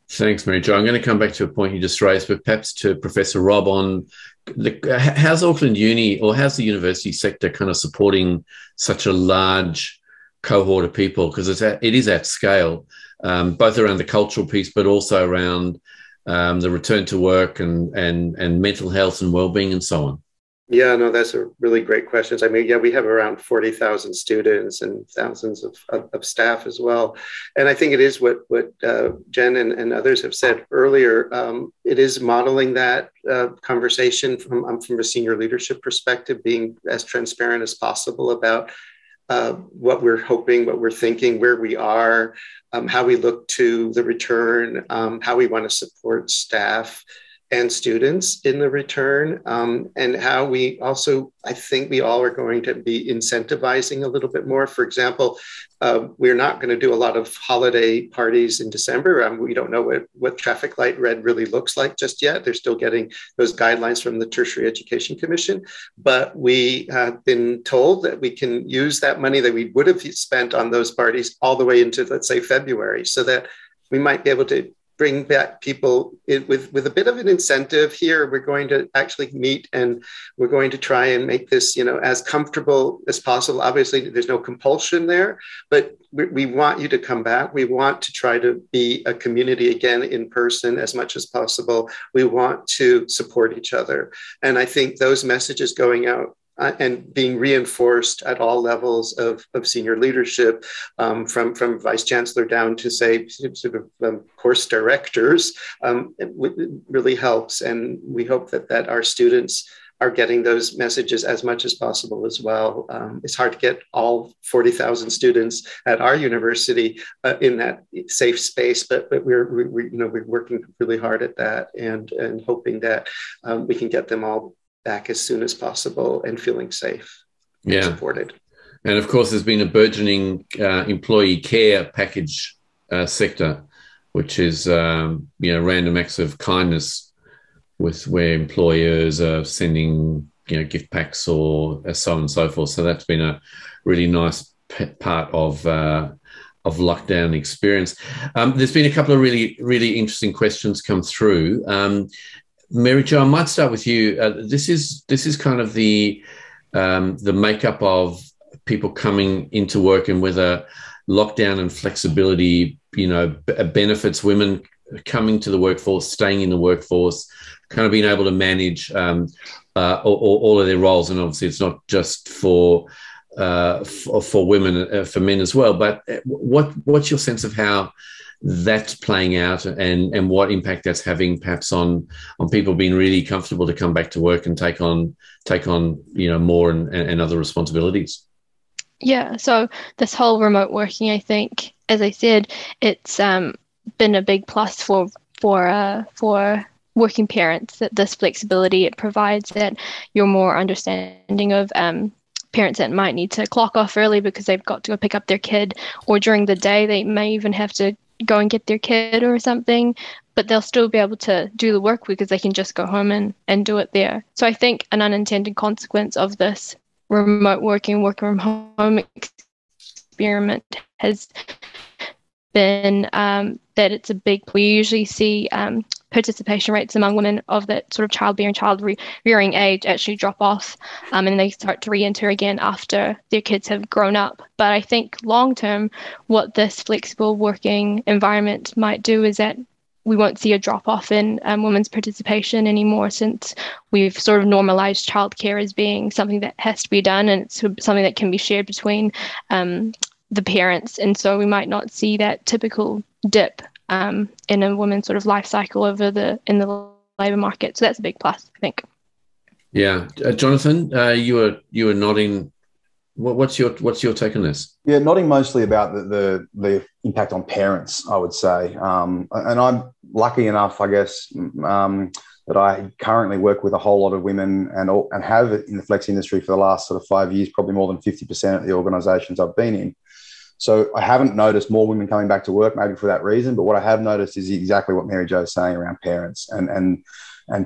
Thanks, Mary Jo. I'm going to come back to a point you just raised, but perhaps to Professor Rob on how's Auckland Uni, or how's the university sector kind of supporting such a large cohort of people, because it is at scale, both around the cultural piece, but also around the return to work and mental health and well-being and so on. Yeah, no, that's a really great question. I mean, yeah, we have around 40,000 students and thousands of staff as well. And I think it is what Jen and others have said earlier. It is modeling that conversation from a senior leadership perspective, being as transparent as possible about what we're hoping, what we're thinking, where we are, how we look to the return, how we want to support staff and students in the return, and how we also, I think we all are going to be incentivizing a little bit more. For example, we're not going to do a lot of holiday parties in December. We don't know what traffic light red really looks like just yet. They're still getting those guidelines from the Tertiary Education Commission. But we have been told that we can use that money that we would have spent on those parties all the way into, let's say, February, so that we might be able to bring back people with a bit of an incentive here. We're going to actually meet, and we're going to try and make this, as comfortable as possible. Obviously, there's no compulsion there, but we want you to come back. We want to try to be a community again in person as much as possible. We want to support each other. And I think those messages going out and being reinforced at all levels of senior leadership, from vice chancellor down to, say, sort of course directors, it really helps. And we hope that our students are getting those messages as much as possible as well. It's hard to get all 40,000 students at our university in that safe space, but we're working really hard at that, and hoping that we can get them all back as soon as possible and feeling safe and supported. And of course, there's been a burgeoning employee care package sector, which is random acts of kindness, with where employers are sending gift packs or so on and so forth. So that's been a really nice part of lockdown experience. There's been a couple of really interesting questions come through. Mary Jo, I might start with you. This is kind of the makeup of people coming into work, and whether lockdown and flexibility benefits women coming to the workforce, staying in the workforce, kind of being able to manage all of their roles. And obviously it's not just for women, for men as well. But what's your sense of how that's playing out, and what impact that's having perhaps on people being really comfortable to come back to work and take on more and other responsibilities? Yeah, so this whole remote working, I think, as I said, it's been a big plus for working parents, that this flexibility it provides, that you're more understanding of parents that might need to clock off early because they've got to go pick up their kid, or during the day they may even have to go and get their kid or something, but they'll still be able to do the work because they can just go home and do it there. So I think an unintended consequence of this remote working from home experiment has been that it's a big, we usually see participation rates among women of that sort of childbearing, child-rearing age actually drop off, and they start to re-enter again after their kids have grown up. But I think long-term, what this flexible working environment might do is that we won't see a drop-off in women's participation anymore, since we've sort of normalized childcare as being something that has to be done, and it's something that can be shared between the parents. And so we might not see that typical dip in a woman's sort of life cycle in the labour market. So that's a big plus, I think. Yeah, Jonathan, you were nodding. What's your take on this? Yeah, nodding mostly about the impact on parents, I would say. And I'm lucky enough, I guess, that I currently work with a whole lot of women and have in the flex industry for the last sort of 5 years, probably more than 50% of the organisations I've been in. So I haven't noticed more women coming back to work, maybe for that reason. But what I have noticed is exactly what Mary Jo is saying around parents and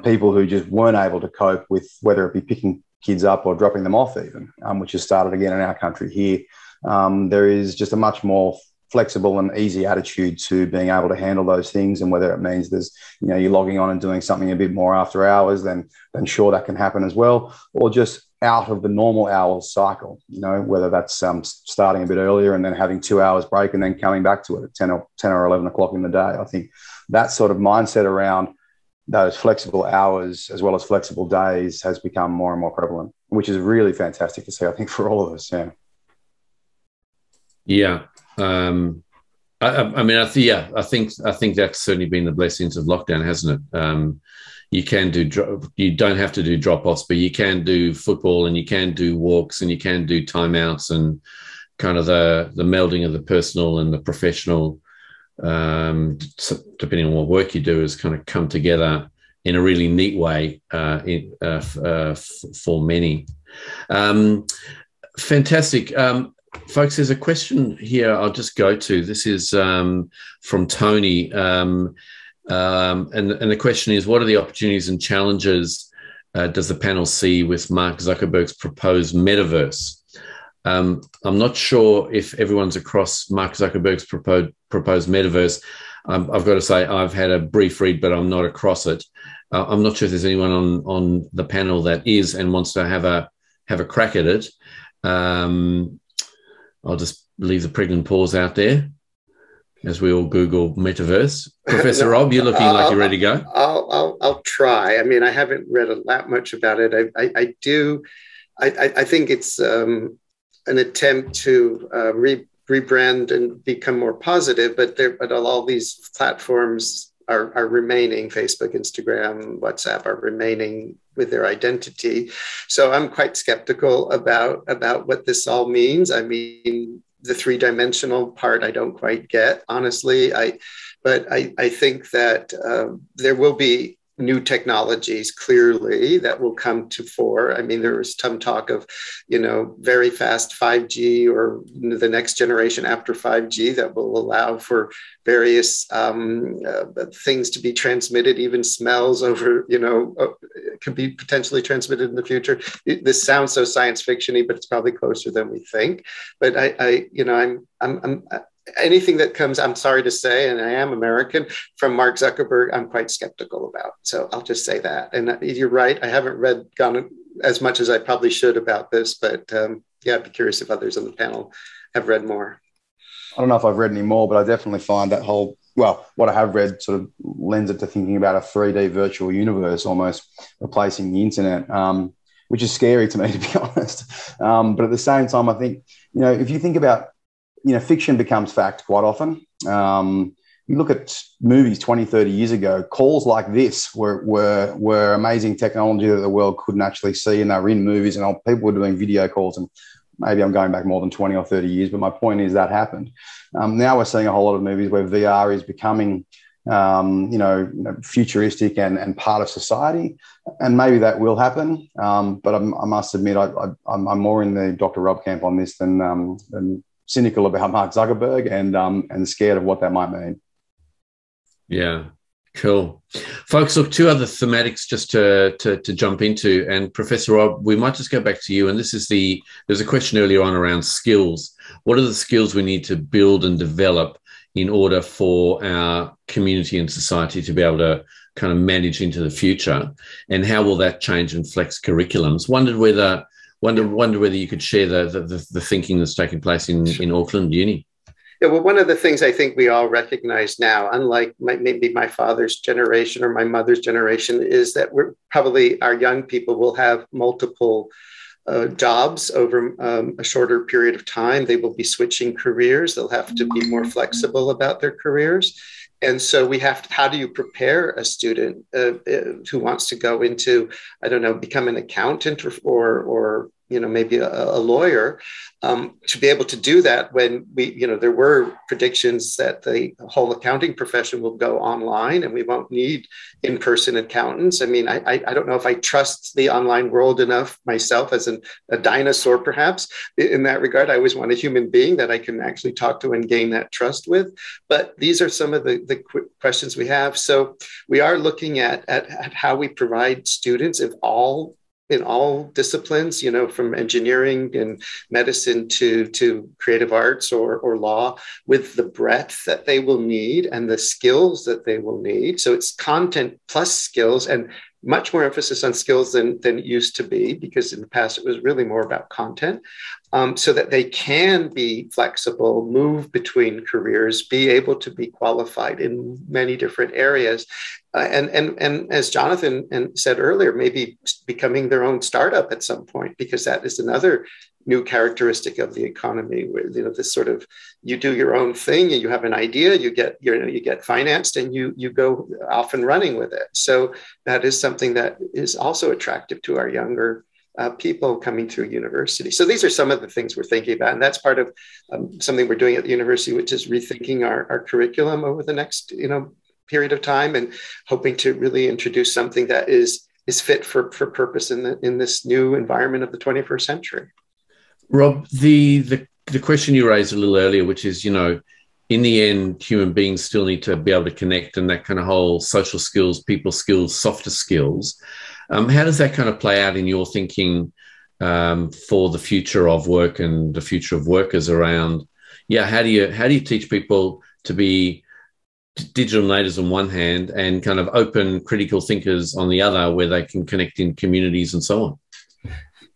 people who just weren't able to cope with, whether it be picking kids up or dropping them off even, which has started again in our country here. There is just a much more flexible and easy attitude to being able to handle those things. And whether it means there's, you're logging on and doing something a bit more after hours, then sure, that can happen as well. Or just out of the normal hours cycle, whether that's starting a bit earlier and then having 2 hours break and then coming back to it at 10 or 11 o'clock in the day. I think that sort of mindset around those flexible hours as well as flexible days has become more and more prevalent, which is really fantastic to see, I think, for all of us. Yeah. I think that's certainly been the blessings of lockdown, hasn't it? You don't have to do drop-offs, but you can do football, and you can do walks, and you can do timeouts, and kind of the melding of the personal and the professional, depending on what work you do, has kind of come together in a really neat way for many. Fantastic. Folks, there's a question here I'll just go to. This is from Tony. And the question is, what are the opportunities and challenges does the panel see with Mark Zuckerberg's proposed metaverse? I'm not sure if everyone's across Mark Zuckerberg's proposed metaverse. I've got to say I've had a brief read, but I'm not across it. I'm not sure if there's anyone on the panel that is and wants to have a crack at it. I'll just leave the pregnant pause out there as we all Google metaverse. Professor Rob, you're looking like you're ready to go. I'll try. I mean, I haven't read that much about it. I do I think it's an attempt to rebrand and become more positive, but all these platforms are remaining. Facebook, Instagram, WhatsApp are remaining with their identity. So I'm quite skeptical about what this all means. I mean, the three-dimensional part I don't quite get, honestly. But I think that there will be new technologies clearly that will come to fore. I mean, there was some talk of, very fast 5G or the next generation after 5G that will allow for various things to be transmitted, even smells over, could be potentially transmitted in the future. This sounds so science fiction-y, but it's probably closer than we think. But I'm anything that comes, I'm sorry to say, and I am American, from Mark Zuckerberg, I'm quite skeptical about. So I'll just say that. And you're right. I haven't gone as much as I probably should about this, but I'd be curious if others on the panel have read more. I don't know if I've read any more, but I definitely find that what I have read sort of lends it to thinking about a 3D virtual universe almost replacing the internet, which is scary to me, to be honest. But at the same time, I think, if you think about, fiction becomes fact quite often. You look at movies 20, 30 years ago, calls like this were amazing technology that the world couldn't actually see, and they were in movies, and people were doing video calls. And maybe I'm going back more than 20 or 30 years, but my point is that happened. Now we're seeing a whole lot of movies where VR is becoming futuristic and part of society, and maybe that will happen. But I must admit, I'm more in the Dr. Rob camp on this than cynical about Mark Zuckerberg and scared of what that might mean. Yeah, cool. Folks, look, two other thematics just to jump into. And Professor Rob, we might just go back to you. And there's a question earlier on around skills. What are the skills we need to build and develop in order for our community and society to be able to kind of manage into the future? And how will that change and flex curriculums? Wonder whether you could share the thinking that's taking place in Auckland Uni. Yeah, well, one of the things I think we all recognize now, unlike maybe my father's generation or my mother's generation, is that our young people will have multiple jobs over a shorter period of time. They will be switching careers. They'll have to be more flexible about their careers. And so how do you prepare a student who wants to go into, become an accountant or maybe a lawyer, to be able to do that when there were predictions that the whole accounting profession will go online and we won't need in-person accountants. I mean, I don't know if I trust the online world enough myself as a dinosaur, perhaps, in that regard. I always want a human being that I can actually talk to and gain that trust with. But these are some of the questions we have. So we are looking at how we provide students in all disciplines, from engineering and medicine to creative arts or law, with the breadth that they will need and the skills that they will need. So it's content plus skills, and much more emphasis on skills than it used to be, because in the past it was really more about content, so that they can be flexible, move between careers, be able to be qualified in many different areas. And as Jonathan said earlier, maybe becoming their own startup at some point, because that is another new characteristic of the economy, where this sort of, you do your own thing and you have an idea, you get financed and you go off and running with it. So that is something that is also attractive to our younger people coming through university. So these are some of the things we're thinking about, and that's part of something we're doing at the university, which is rethinking our curriculum over the next period of time, and hoping to really introduce something that is fit for purpose in this new environment of the 21st century. Rob, the question you raised a little earlier, which is, in the end, human beings still need to be able to connect, and that kind of whole social skills, people skills, softer skills. How does that kind of play out in your thinking for the future of work and the future of workers around? Yeah, how do you teach people to be digital natives on one hand and kind of open critical thinkers on the other, where they can connect in communities and so on?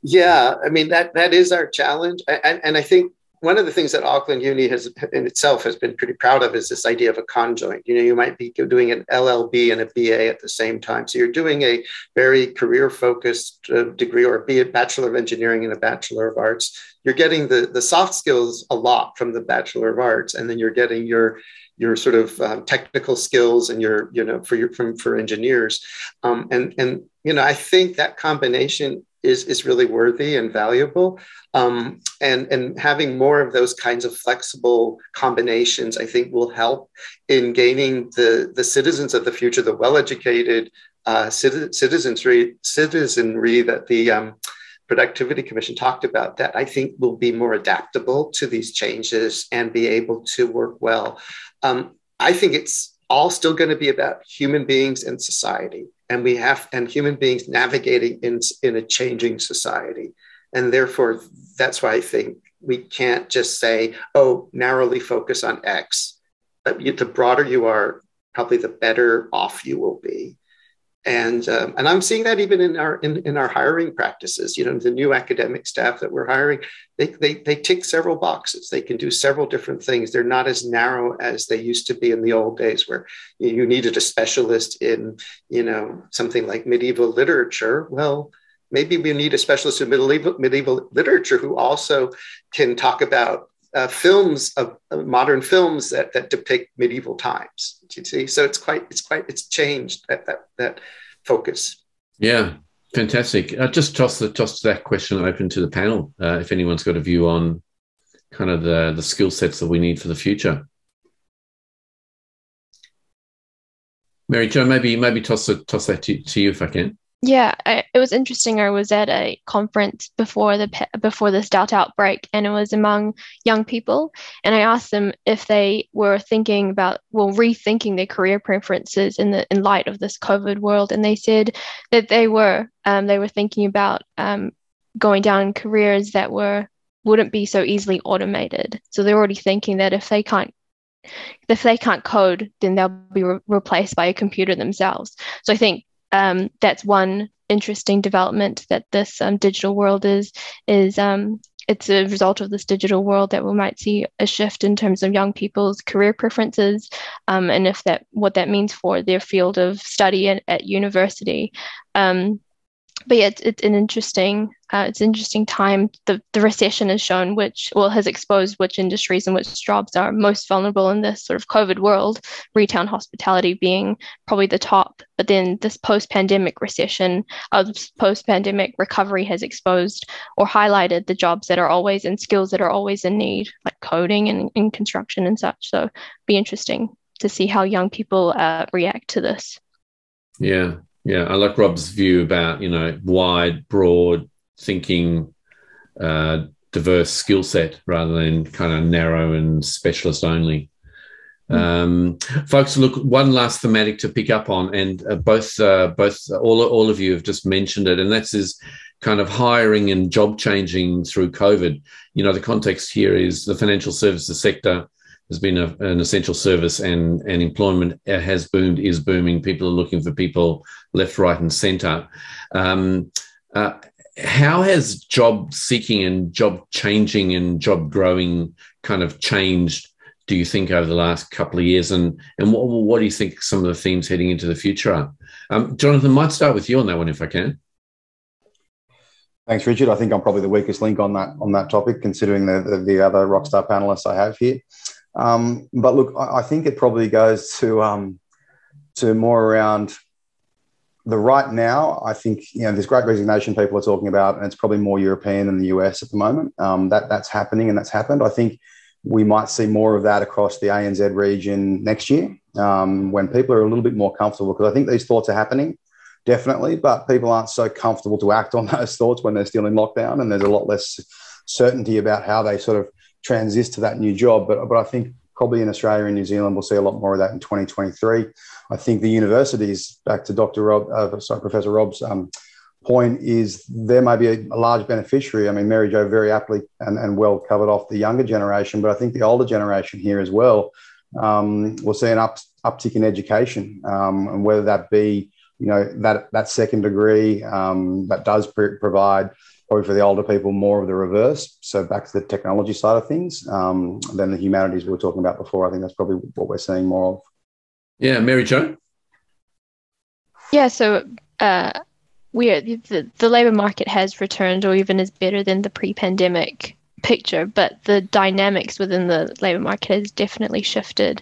Yeah, I mean, that is our challenge. And I think one of the things that Auckland Uni has in itself has been pretty proud of is this idea of a conjoint. You might be doing an LLB and a BA at the same time. So you're doing a very career-focused degree, or a Bachelor of Engineering and a Bachelor of Arts. You're getting the soft skills a lot from the Bachelor of Arts, and then you're getting your sort of technical skills and for engineers. I think that combination is really worthy and valuable. And having more of those kinds of flexible combinations, I think, will help in gaining the citizens of the future, the well-educated citizenry that the Productivity Commission talked about, that I think will be more adaptable to these changes and be able to work well. I think it's all still going to be about human beings and society. And human beings navigating in a changing society. And therefore, that's why I think we can't just say, oh, narrowly focus on X. But the broader you are, probably the better off you will be. And I'm seeing that even in our hiring practices. The new academic staff that we're hiring, they tick several boxes. They can do several different things. They're not as narrow as they used to be in the old days, where you needed a specialist in something like medieval literature. Well, maybe we need a specialist in medieval literature who also can talk about modern films that depict medieval times. You see, so it's changed that focus. Yeah, fantastic. Just toss that question open to the panel. If anyone's got a view on kind of the skill sets that we need for the future. Mary Jo, maybe toss that to you if I can. Yeah, it was interesting. I was at a conference before this Dart outbreak, and it was among young people. And I asked them if they were thinking about, rethinking their career preferences in light of this COVID world. And they said that they were thinking about going down careers that wouldn't be so easily automated. So they're already thinking that if they can't code, then they'll be replaced by a computer themselves. So I think that's one interesting development that this digital world is it's a result of this digital world that we might see a shift in terms of young people's career preferences, and what that means for their field of study at university. But yeah, it's an interesting time. The recession has shown has exposed which industries and which jobs are most vulnerable in this sort of COVID world, retail and hospitality being probably the top. But then this post-pandemic recovery has exposed or highlighted the jobs that are always and skills that are always in need, like coding and construction and such. So it'd be interesting to see how young people react to this. Yeah. Yeah, I like Rob's view about, wide, broad thinking, diverse skill set rather than kind of narrow and specialist only. Folks, look, one last thematic to pick up on, and all of you have just mentioned it, and is kind of hiring and job changing through COVID. The context here is the financial services sector has been an essential service, and employment is booming. People are looking for people left, right, and centre. How has job seeking and job changing and job growing kind of changed, do you think, over the last couple of years? And what do you think some of the themes heading into the future are? Jonathan, might start with you on that one if I can. Thanks, Richard. I think I'm probably the weakest link on that topic, considering the other rockstar panelists I have here. But look, I think it probably goes to more around the right now. I think, there's great resignation people are talking about, and it's probably more European than the US at the moment. That's happening, and that's happened. I think we might see more of that across the ANZ region next year, when people are a little bit more comfortable, because I think these thoughts are happening, definitely, but people aren't so comfortable to act on those thoughts when they're still in lockdown, and there's a lot less certainty about how they sort of transit to that new job. But I think probably in Australia and New Zealand, we'll see a lot more of that in 2023. I think the universities, back to Professor Rob's point, is there may be a large beneficiary. I mean, Mary Jo very aptly and well covered off the younger generation, but I think the older generation here as well will see an uptick in education, and whether that be, that second degree that does provide probably for the older people, more of the reverse. So back to the technology side of things, than the humanities we were talking about before. I think that's probably what we're seeing more of. Yeah, Mary Jo? Yeah, so the labour market has returned, or even is better than the pre-pandemic picture, but the dynamics within the labour market has definitely shifted.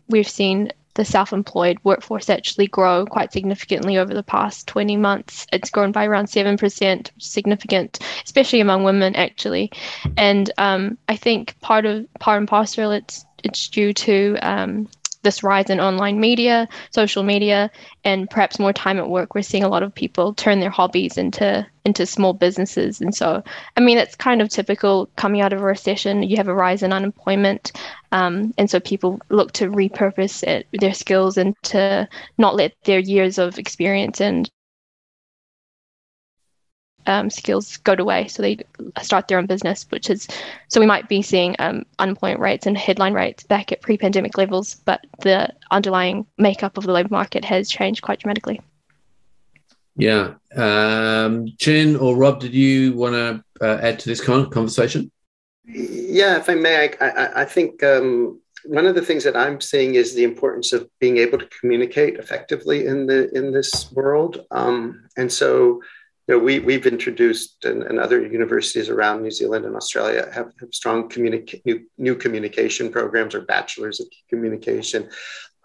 We've seen the self-employed workforce actually grow quite significantly over the past 20 months. It's grown by around 7%, significant, especially among women, actually. And I think part and parcel, it's due to this rise in online media, social media, and perhaps more time at work. We're seeing a lot of people turn their hobbies into small businesses. And so, I mean, it's kind of typical coming out of a recession. You have a rise in unemployment. And so people look to repurpose their skills and to not let their years of experience and skills go to waste. So they start their own business, so we might be seeing unemployment rates and headline rates back at pre-pandemic levels, but the underlying makeup of the labour market has changed quite dramatically. Yeah. Jen or Rob, did you want to add to this conversation? Yeah, if I may, I think one of the things that I'm seeing is the importance of being able to communicate effectively in this world. And so, we've introduced, and other universities around New Zealand and Australia have strong new communication programs, or bachelors of communication.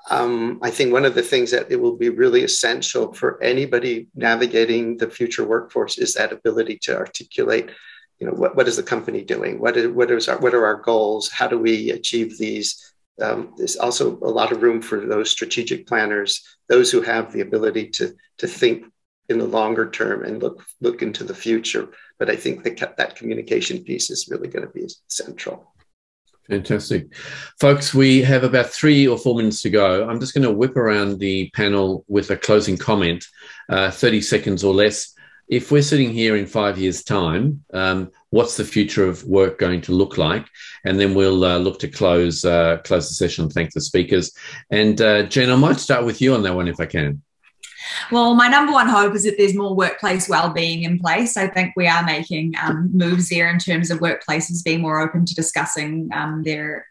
I think one of the things that it will be really essential for anybody navigating the future workforce is that ability to articulate, what is the company doing? What are our goals? How do we achieve these? There's also a lot of room for those strategic planners, those who have the ability to think in the longer term and look into the future. But I think that communication piece is really going to be central. Fantastic. Folks, we have about 3 or 4 minutes to go. I'm just going to whip around the panel with a closing comment, 30 seconds or less. If we're sitting here in 5 years' time, what's the future of work going to look like? And then we'll look to close the session and thank the speakers. And Jen, I might start with you on that one if I can. Well, my number one hope is that there's more workplace wellbeing in place. I think we are making moves there in terms of workplaces being more open to discussing their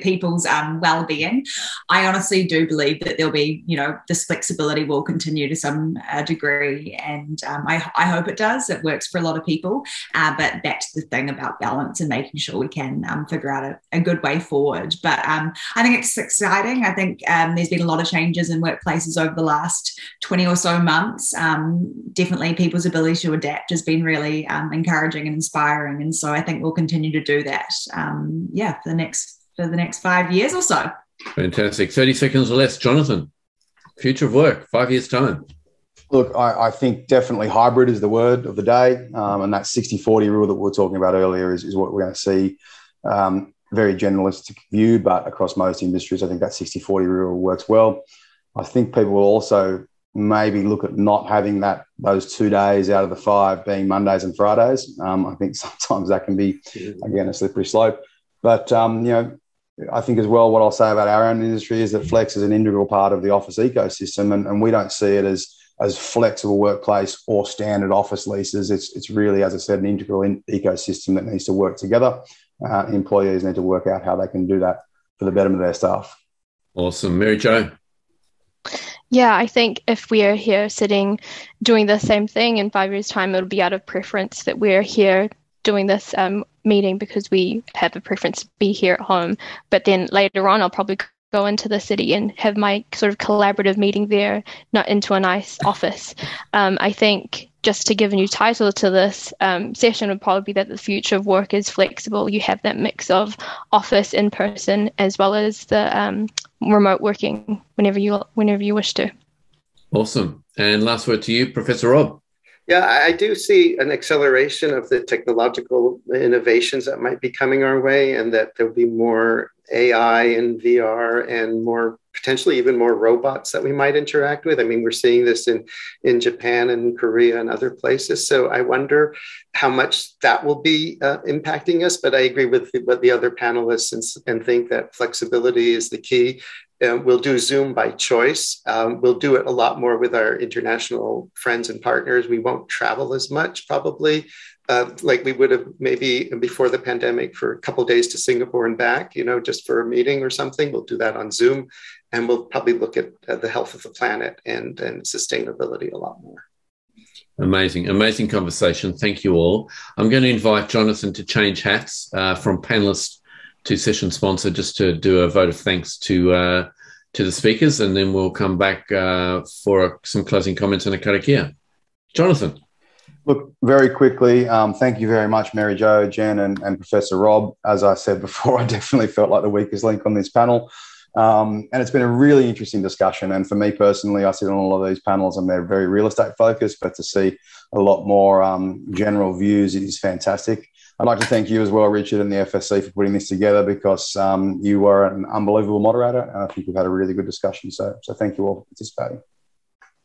people's well-being. I honestly do believe that there'll be, this flexibility will continue to some degree, and I hope it does. It works for a lot of people, but that's the thing about balance and making sure we can figure out a good way forward. But I think it's exciting. I think there's been a lot of changes in workplaces over the last 20 or so months. Definitely people's ability to adapt has been really encouraging and inspiring, and so I think we'll continue to do that. For the next 5 years or so. Fantastic. 30 seconds or less. Jonathan, future of work, 5 years' time. Look, I think definitely hybrid is the word of the day. And that 60-40 rule that we were talking about earlier is what we're going to see. Very generalistic view, but across most industries, I think that 60-40 rule works well. I think people will also maybe look at not having those 2 days out of the 5 being Mondays and Fridays. I think sometimes that can be, again, a slippery slope. But, I think as well, what I'll say about our own industry is that flex is an integral part of the office ecosystem, and we don't see it as flexible workplace or standard office leases. It's really, as I said, an integral ecosystem that needs to work together. Employees need to work out how they can do that for the betterment of their staff. Awesome. Mary Jo? Yeah, I think if we are here sitting doing the same thing in 5 years' time, it'll be out of preference that we're here doing this meeting because we have a preference to be here at home. But then later on, I'll probably go into the city and have my sort of collaborative meeting there, not into a nice office. I think just to give a new title to this session would probably be that the future of work is flexible. You have that mix of office, in person, as well as the remote working whenever you wish to. Awesome. And last word to you, Professor Rob. Yeah, I do see an acceleration of the technological innovations that might be coming our way, and that there'll be more AI and VR and more potentially even more robots that we might interact with. I mean, we're seeing this in Japan and Korea and other places. So I wonder how much that will be impacting us. But I agree with what the other panelists and think that flexibility is the key. We'll do Zoom by choice. We'll do it a lot more with our international friends and partners. We won't travel as much, probably, like we would have maybe before the pandemic for a couple of days to Singapore and back, just for a meeting or something. We'll do that on Zoom, and we'll probably look at the health of the planet and sustainability a lot more. Amazing conversation. Thank you all. I'm going to invite Jonathan to change hats from panelist to session sponsor, just to do a vote of thanks to the speakers, and then we'll come back for some closing comments and a karakia. Jonathan. Look, very quickly, thank you very much, Mary Jo, Jen, and Professor Rob. As I said before, I definitely felt like the weakest link on this panel. And it's been a really interesting discussion. And for me personally, I sit on all of these panels and they're very real estate focused, but to see a lot more general views is fantastic. I'd like to thank you as well, Richard, and the FSC for putting this together, because you were an unbelievable moderator, and I think we've had a really good discussion. So thank you all for participating.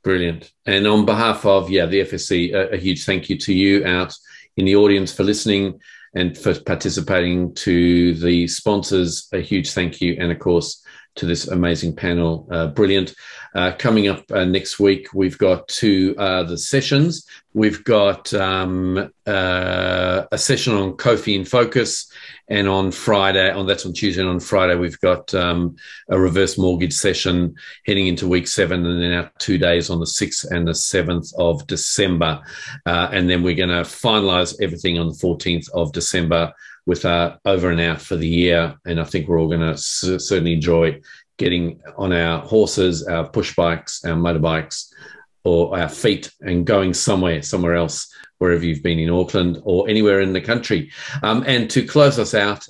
Brilliant. And on behalf of, the FSC, a huge thank you to you out in the audience for listening and for participating. To the sponsors, a huge thank you. And of course, to this amazing panel. Brilliant. Coming up next week, we've got two other sessions. We've got a session on Kofi in Focus, and on Friday, that's on Tuesday, and on Friday, we've got a reverse mortgage session heading into week 7, and then out 2 days on the 6th and the 7th of December. And then we're going to finalise everything on the 14th of December with our over and out for the year. And I think we're all going to certainly enjoy getting on our horses, our push bikes, our motorbikes, or our feet and going somewhere else, wherever you've been in Auckland or anywhere in the country. And to close us out,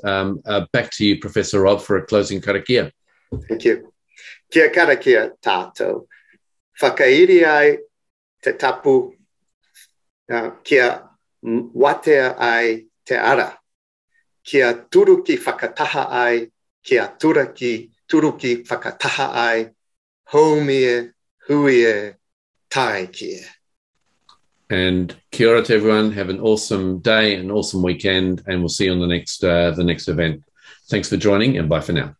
back to you, Professor Rob, for a closing karakia. Thank you. Kia karakia tātou. Whakairi ai te tapu, kia watea ai te ara. Kia turuki whakataha ai, kia turuki whakataha ai, haumie, huie, tai kia. And kia ora to everyone. Have an awesome day, an awesome weekend, and we'll see you on the next event. Thanks for joining, and bye for now.